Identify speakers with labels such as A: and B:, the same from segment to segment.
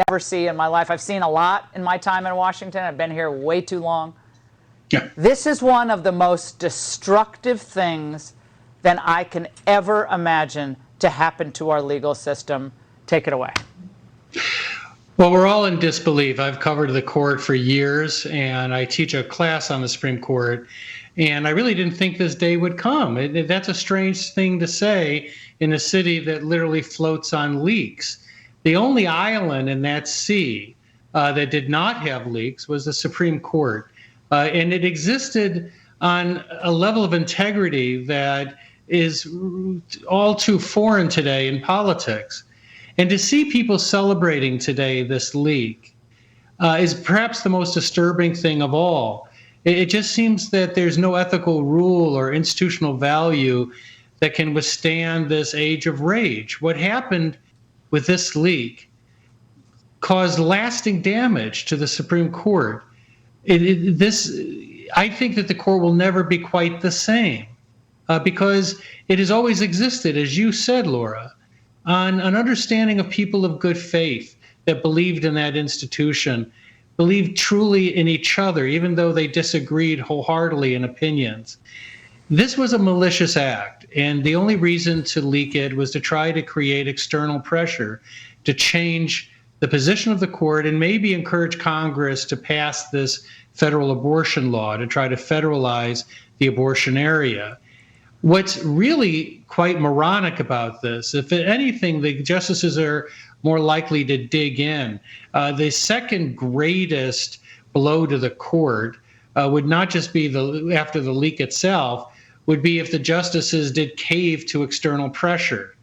A: ever see in my life. I've seen a lot in my time in Washington. I've been here way too long.
B: Yeah.
A: This is one of the most destructive things that I can ever imagine to happen to our legal system. Take it away.
B: Well, we're all in disbelief. I've covered the court for years, and I teach a class on the Supreme Court, and I really didn't think this day would come. That's a strange thing to say in a city that literally floats on leaks. The only island in that sea that did not have leaks was the Supreme Court, and it existed on a level of integrity that is all too foreign today in politics. And to see people celebrating today this leak is perhaps the most disturbing thing of all. It just seems that there's no ethical rule or institutional value that can withstand this age of rage. What happened with this leak caused lasting damage to the Supreme Court. I think that the court will never be quite the same because it has always existed, as you said, Laura, on an understanding of people of good faith that believed in that institution, believed truly in each other, even though they disagreed wholeheartedly in opinions. This was a malicious act, and the only reason to leak it was to try to create external pressure to change the position of the court and maybe encourage Congress to pass this federal abortion law to try to federalize the abortion area. What's really quite moronic about this, if anything, the justices are more likely to dig in. The second greatest blow to the court would not just be after the leak itself, would be if the justices did cave to external pressure.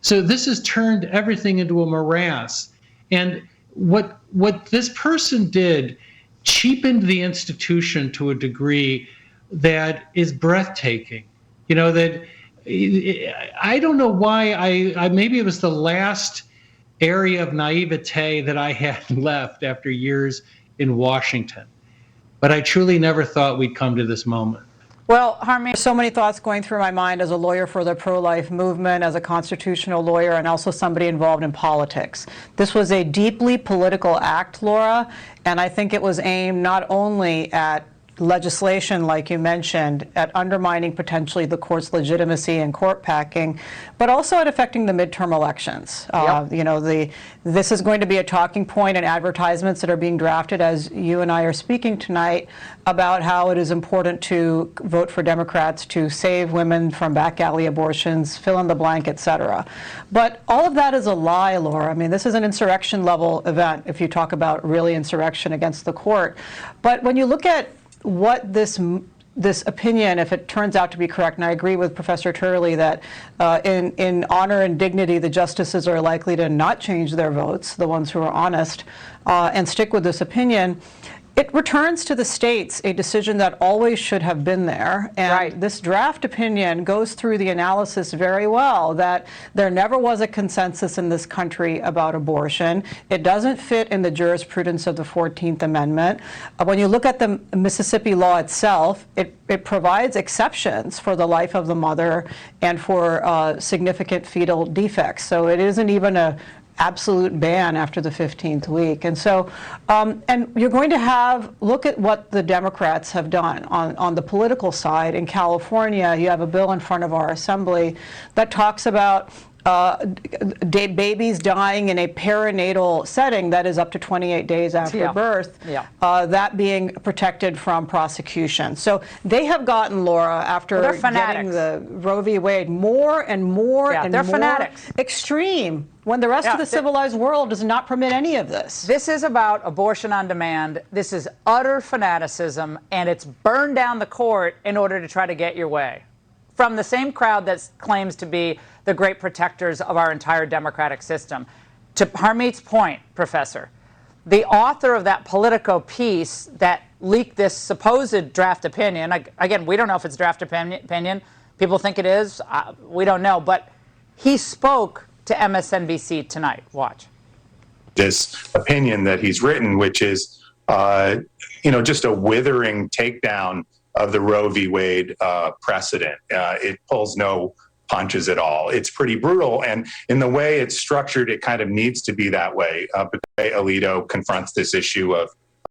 B: So this has turned everything into a morass. And what this person did cheapened the institution to a degree that is breathtaking. You know, that I don't know why I maybe it was the last area of naivete that I had left after years in Washington. But I truly never thought we'd come to this moment.
C: Well, Harmeet, so many thoughts going through my mind as a lawyer for the pro-life movement, as a constitutional lawyer, and also somebody involved in politics. This was a deeply political act, Laura, and I think it was aimed not only at legislation, like you mentioned, at undermining potentially the court's legitimacy and court packing, but also at affecting the midterm elections.
A: Yep.
C: You know, this is going to be a talking point in advertisements that are being drafted as you and I are speaking tonight about how it is important to vote for Democrats to save women from back alley abortions, fill in the blank, et cetera. But all of that is a lie, Laura. I mean, this is an insurrection level event if you talk about really insurrection against the court. But when you look at what this opinion, if it turns out to be correct, and I agree with Professor Turley that in honor and dignity, the justices are likely to not change their votes, the ones who are honest, and stick with this opinion. It returns to the states a decision that always should have been there. And
A: right.
C: This draft opinion goes through the analysis very well that there never was a consensus in this country about abortion. It doesn't fit in the jurisprudence of the 14th Amendment. When you look at the Mississippi law itself, it provides exceptions for the life of the mother and for significant fetal defects. So it isn't even a absolute ban after the 15th week. And so, and you're going to look at what the Democrats have done on the political side. In California, you have a bill in front of our assembly that talks about babies dying in a perinatal setting that is up to 28 days after birth, that being protected from prosecution. So they have gotten, Laura, after getting the Roe v. Wade, more and more and more
A: fanatics.
C: Extreme, when the rest of the civilized world does not permit any of this.
A: This is about abortion on demand. This is utter fanaticism, and it's burned down the court in order to try to get your way. From the same crowd that claims to be the great protectors of our entire democratic system. To Harmeet's point, Professor, the author of that Politico piece that leaked this supposed draft opinion, again, we don't know if it's draft opinion. People think it is. We don't know. But he spoke to MSNBC tonight. Watch.
D: This opinion that he's written, which is, just a withering takedown of the Roe v. Wade precedent. It pulls no punches at all. It's pretty brutal. And in the way it's structured, it kind of needs to be that way. But the way Alito confronts this issue of